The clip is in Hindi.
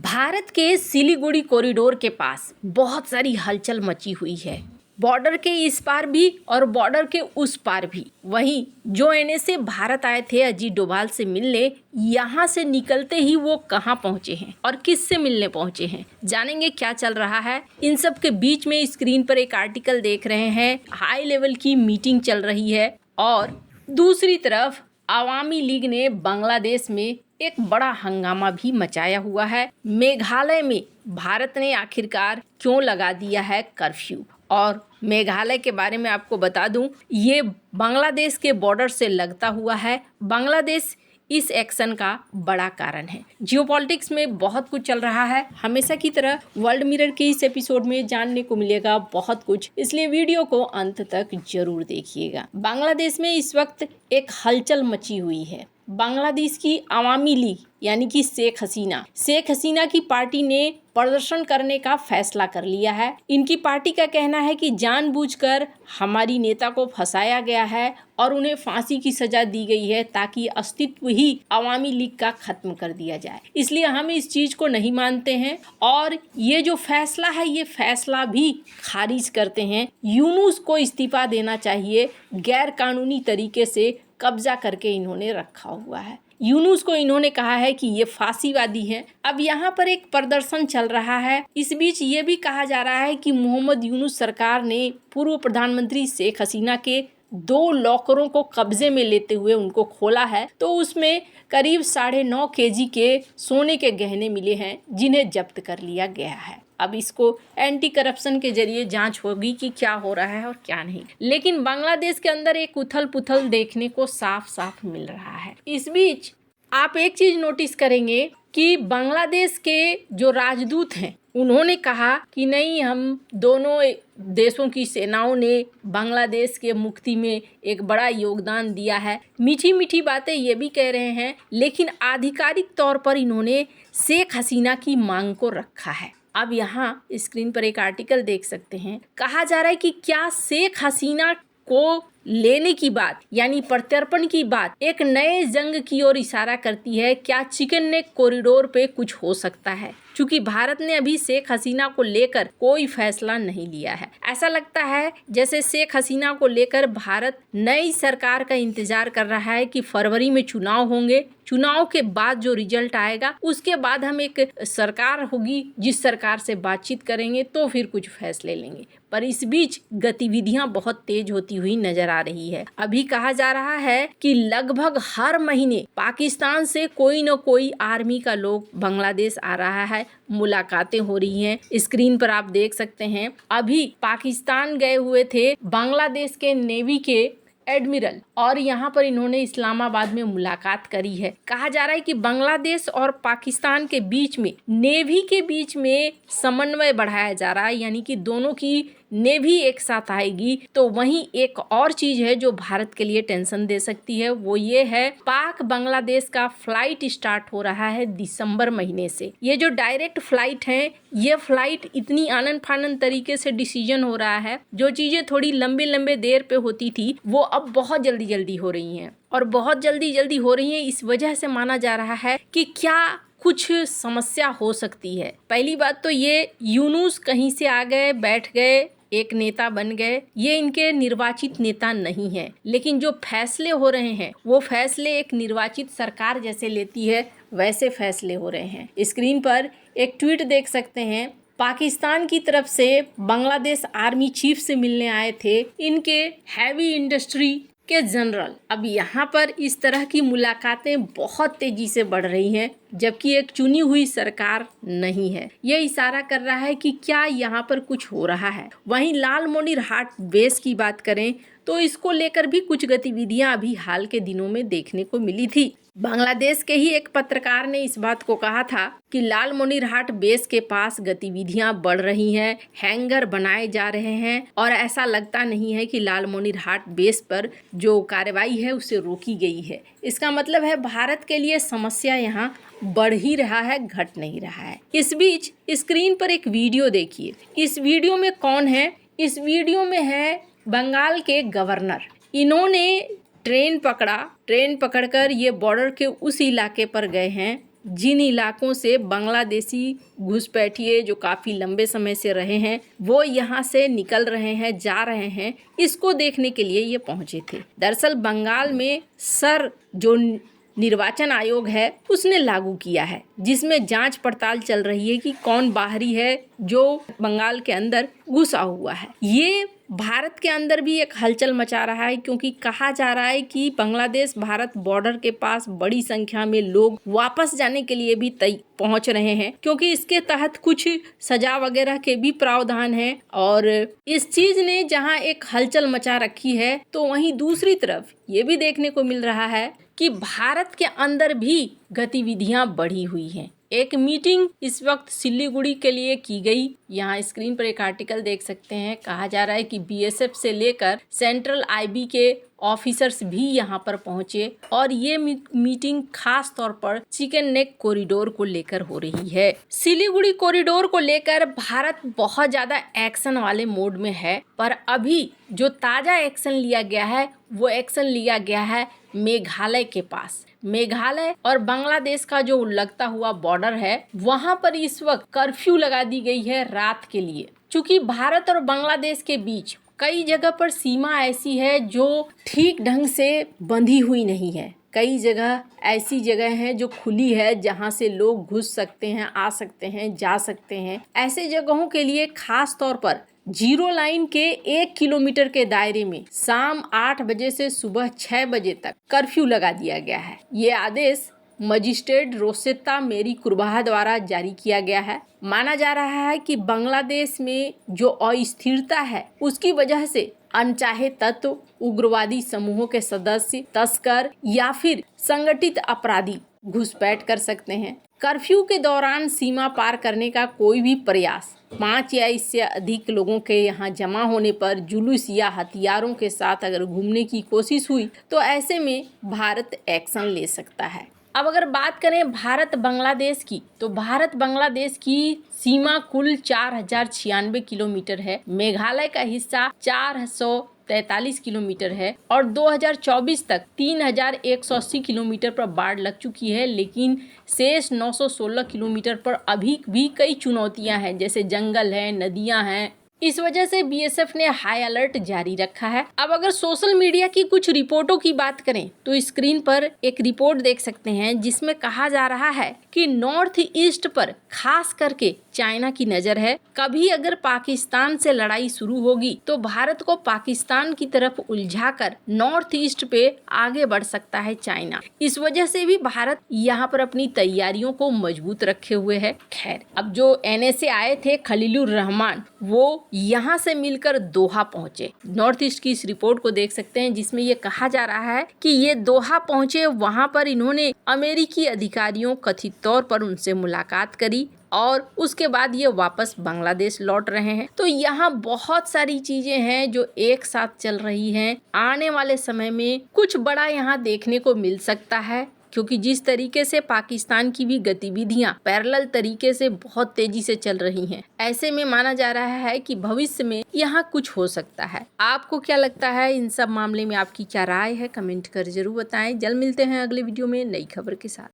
भारत के सिलीगुड़ी कॉरिडोर के पास बहुत सारी हलचल मची हुई है। बॉर्डर के इस पार भी और बॉर्डर के उस पार भी। वहीं जो एनएसए भारत आए थे अजीत डोभाल से मिलने, यहाँ से निकलते ही वो कहाँ पहुँचे हैं और किससे मिलने पहुँचे हैं, जानेंगे क्या चल रहा है। इन सब के बीच में स्क्रीन पर एक आर्टिकल देख रहे हैं, हाई लेवल की मीटिंग चल रही है और दूसरी तरफ आवामी लीग ने बांग्लादेश में एक बड़ा हंगामा भी मचाया हुआ है। मेघालय में भारत ने आखिरकार क्यों लगा दिया है कर्फ्यू, और मेघालय के बारे में आपको बता दूं, ये बांग्लादेश के बॉर्डर से लगता हुआ है। बांग्लादेश इस एक्शन का बड़ा कारण है। जियोपॉलिटिक्स में बहुत कुछ चल रहा है। हमेशा की तरह वर्ल्ड मिरर के इस एपिसोड में जानने को मिलेगा बहुत कुछ, इसलिए वीडियो को अंत तक जरूर देखिएगा। बांग्लादेश में इस वक्त एक हलचल मची हुई है। बांग्लादेश की अवामी लीग यानी कि शेख हसीना की पार्टी ने प्रदर्शन करने का फैसला कर लिया है। इनकी पार्टी का कहना है कि जानबूझकर हमारी नेता को फंसाया गया है और उन्हें फांसी की सजा दी गई है ताकि अस्तित्व ही अवामी लीग का खत्म कर दिया जाए। इसलिए हम इस चीज को नहीं मानते हैं और ये जो फैसला है ये फैसला भी खारिज करते हैं। यूनुस को इस्तीफा देना चाहिए। गैर कानूनी तरीके से कब्जा करके इन्होंने रखा हुआ है। यूनुस को इन्होंने कहा है कि ये फांसीवादी हैं। अब यहाँ पर एक प्रदर्शन चल रहा है। इस बीच ये भी कहा जा रहा है कि मोहम्मद यूनुस सरकार ने पूर्व प्रधानमंत्री शेख हसीना के 2 लॉकरों को कब्जे में लेते हुए उनको खोला है, तो उसमें करीब 9.5 केजी के सोने के गहने मिले हैं जिन्हें जब्त कर लिया गया है। अब इसको एंटी करप्शन के जरिए जांच होगी कि क्या हो रहा है और क्या नहीं। लेकिन बांग्लादेश के अंदर एक उथल पुथल देखने को साफ साफ मिल रहा है। इस बीच आप एक चीज नोटिस करेंगे कि बांग्लादेश के जो राजदूत हैं उन्होंने कहा कि नहीं, हम दोनों देशों की सेनाओं ने बांग्लादेश के मुक्ति में एक बड़ा योगदान दिया है। मीठी मीठी बातें ये भी कह रहे हैं, लेकिन आधिकारिक तौर पर इन्होंने शेख हसीना की मांग को रखा है। अब यहाँ स्क्रीन पर एक आर्टिकल देख सकते हैं। कहा जा रहा है कि क्या शेख हसीना को लेने की बात यानी प्रत्यर्पण की बात एक नए जंग की ओर इशारा करती है। क्या चिकन नेक कॉरिडोर पे कुछ हो सकता है? क्योंकि भारत ने अभी शेख हसीना को लेकर कोई फैसला नहीं लिया है। ऐसा लगता है जैसे शेख हसीना को लेकर भारत नई सरकार का इंतजार कर रहा है कि फरवरी में चुनाव होंगे, चुनाव के बाद जो रिजल्ट आएगा उसके बाद हम एक सरकार होगी जिस सरकार से बातचीत करेंगे तो फिर कुछ फैसले लेंगे। पर इस बीच गतिविधियां बहुत तेज होती हुई नजर आ रही है। अभी कहा जा रहा है कि लगभग हर महीने पाकिस्तान से कोई न कोई आर्मी का लोग बांग्लादेश आ रहा है, मुलाकातें हो रही हैं। स्क्रीन पर आप देख सकते हैं अभी पाकिस्तान गए हुए थे बांग्लादेश के नेवी के एडमिरल और यहाँ पर इन्होंने इस्लामाबाद में मुलाकात करी है। कहा जा रहा है कि बांग्लादेश और पाकिस्तान के बीच में नेवी के बीच में समन्वय बढ़ाया जा रहा है, यानी कि दोनों की नेवी एक साथ आएगी। तो वहीं एक और चीज है जो भारत के लिए टेंशन दे सकती है, वो ये है पाक बांग्लादेश का फ्लाइट स्टार्ट हो रहा है दिसंबर महीने से। ये जो डायरेक्ट फ्लाइट है, ये फ्लाइट इतनी आनन फानन तरीके से डिसीजन हो रहा है, जो चीजें थोड़ी लंबे लंबे देर पे होती थी वो अब बहुत जल्दी जल्दी हो रही हैं। और बहुत जल्दी जल्दी हो रही हैं इस वजह से माना जा रहा है कि क्या कुछ समस्या हो सकती है। पहली बात तो ये यूनुस कहीं से आ गए, बैठ गए, एक नेता बन गए। ये इनके निर्वाचित नेता नहीं है, लेकिन जो फैसले हो रहे हैं वो फैसले एक निर्वाचित सरकार जैसे लेती है वैसे फैसले हो रहे हैं। स्क्रीन पर एक ट्वीट देख सकते हैं। पाकिस्तान की तरफ से बांग्लादेश आर्मी चीफ से मिलने आए थे इनके हैवी इंडस्ट्री के जनरल। अब यहाँ पर इस तरह की मुलाकातें बहुत तेजी से बढ़ रही हैं, जबकि एक चुनी हुई सरकार नहीं है। यह इशारा कर रहा है कि क्या यहाँ पर कुछ हो रहा है। वहीं लालमोनिरहाट बेस की बात करें तो इसको लेकर भी कुछ गतिविधियां अभी हाल के दिनों में देखने को मिली थी। बांग्लादेश के ही एक पत्रकार ने इस बात को कहा था कि लालमोनिरहाट बेस के पास गतिविधियां बढ़ रही हैं, हैंगर बनाए जा रहे हैं और ऐसा लगता नहीं है कि लालमोनिरहाट बेस पर जो कार्रवाई है उसे रोकी गई है। इसका मतलब है भारत के लिए समस्या यहाँ बढ़ ही रहा है, घट नहीं रहा है। इस बीच स्क्रीन पर एक वीडियो देखिए। इस वीडियो में कौन है? इस वीडियो में है बंगाल के गवर्नर। इन्होंने ट्रेन पकड़कर ये बॉर्डर के उस इलाके पर गए हैं जिन इलाकों से बांग्लादेशी घुसपैठिए जो काफ़ी लंबे समय से रहे हैं वो यहाँ से निकल रहे हैं, जा रहे हैं, इसको देखने के लिए ये पहुँचे थे। दरअसल बंगाल में जो निर्वाचन आयोग है उसने लागू किया है, जिसमें जांच पड़ताल चल रही है कि कौन बाहरी है जो बंगाल के अंदर घुसा हुआ है। ये भारत के अंदर भी एक हलचल मचा रहा है, क्योंकि कहा जा रहा है कि बांग्लादेश भारत बॉर्डर के पास बड़ी संख्या में लोग वापस जाने के लिए भी पहुंच रहे हैं, क्योंकि इसके तहत कुछ सजा वगैरह के भी प्रावधान हैं। और इस चीज ने जहां एक हलचल मचा रखी है, तो वहीं दूसरी तरफ ये भी देखने को मिल रहा है कि भारत के अंदर भी गतिविधियां बढ़ी हुई हैं। एक मीटिंग इस वक्त सिलीगुड़ी के लिए की गई। यहाँ स्क्रीन पर एक आर्टिकल देख सकते हैं। कहा जा रहा है कि बीएसएफ से लेकर सेंट्रल आईबी के ऑफिसर्स भी यहाँ पर पहुंचे और ये मीटिंग खास तौर पर चिकन नेक कॉरिडोर को लेकर हो रही है। सिलीगुड़ी कॉरिडोर को लेकर भारत बहुत ज्यादा एक्शन वाले मोड में है, पर अभी जो ताजा एक्शन लिया गया है वो एक्शन लिया गया है मेघालय के पास। मेघालय और बांग्लादेश का जो लगता हुआ बॉर्डर है वहां पर इस वक्त कर्फ्यू लगा दी गई है रात के लिए, क्योंकि भारत और बांग्लादेश के बीच कई जगह पर सीमा ऐसी है जो ठीक ढंग से बंधी हुई नहीं है। कई जगह ऐसी जगह हैं जो खुली है, जहां से लोग घुस सकते हैं, आ सकते हैं, जा सकते हैं। ऐसे जगहों के लिए खास तौर पर जीरो लाइन के 1 किलोमीटर के दायरे में शाम 8 बजे से सुबह 6 बजे तक कर्फ्यू लगा दिया गया है। ये आदेश मजिस्ट्रेट रोसेता मेरी कुरबाहा द्वारा जारी किया गया है। माना जा रहा है कि बांग्लादेश में जो अस्थिरता है उसकी वजह से अनचाहे तत्व, उग्रवादी समूहों के सदस्य, तस्कर या फिर संगठित अपराधी घुसपैठ कर सकते हैं। कर्फ्यू के दौरान सीमा पार करने का कोई भी प्रयास 5 या इससे अधिक लोगों के यहाँ जमा होने पर जुलूस या हथियारों के साथ अगर घूमने की कोशिश हुई तो ऐसे में भारत एक्शन ले सकता है। अब अगर बात करें भारत बांग्लादेश की, तो भारत बांग्लादेश की सीमा कुल 4096 किलोमीटर है। मेघालय का हिस्सा 443 किलोमीटर है और 2024 तक 3180 किलोमीटर पर बाढ़ लग चुकी है, लेकिन शेष 916 किलोमीटर पर अभी भी कई चुनौतियां हैं, जैसे जंगल है, नदियां हैं। इस वजह से बीएसएफ ने हाई अलर्ट जारी रखा है। अब अगर सोशल मीडिया की कुछ रिपोर्टों की बात करें तो स्क्रीन पर एक रिपोर्ट देख सकते हैं, जिसमें कहा जा रहा है कि नॉर्थ ईस्ट पर खास करके चाइना की नजर है। कभी अगर पाकिस्तान से लड़ाई शुरू होगी तो भारत को पाकिस्तान की तरफ उलझाकर नॉर्थ ईस्ट पे आगे बढ़ सकता है चाइना। इस वजह से भी भारत यहाँ पर अपनी तैयारियों को मजबूत रखे हुए है। खैर, अब जो एनएसए आए थे खलीलुर रहमान, वो यहाँ से मिलकर दोहा पहुंचे। नॉर्थ ईस्ट की इस रिपोर्ट को देख सकते हैं, जिसमें ये कहा जा रहा है कि ये दोहा पहुंचे, वहाँ पर इन्होंने अमेरिकी अधिकारियों कथित तौर पर उनसे मुलाकात करी और उसके बाद ये वापस बांग्लादेश लौट रहे हैं। तो यहाँ बहुत सारी चीजें हैं जो एक साथ चल रही हैं। आने वाले समय में कुछ बड़ा यहाँ देखने को मिल सकता है, क्योंकि जिस तरीके से पाकिस्तान की भी गतिविधियां पैरेलल तरीके से बहुत तेजी से चल रही हैं, ऐसे में माना जा रहा है कि भविष्य में यहाँ कुछ हो सकता है। आपको क्या लगता है इन सब मामले में? आपकी क्या राय है? कमेंट कर जरूर बताएं। जल्द मिलते हैं अगले वीडियो में नई खबर के साथ।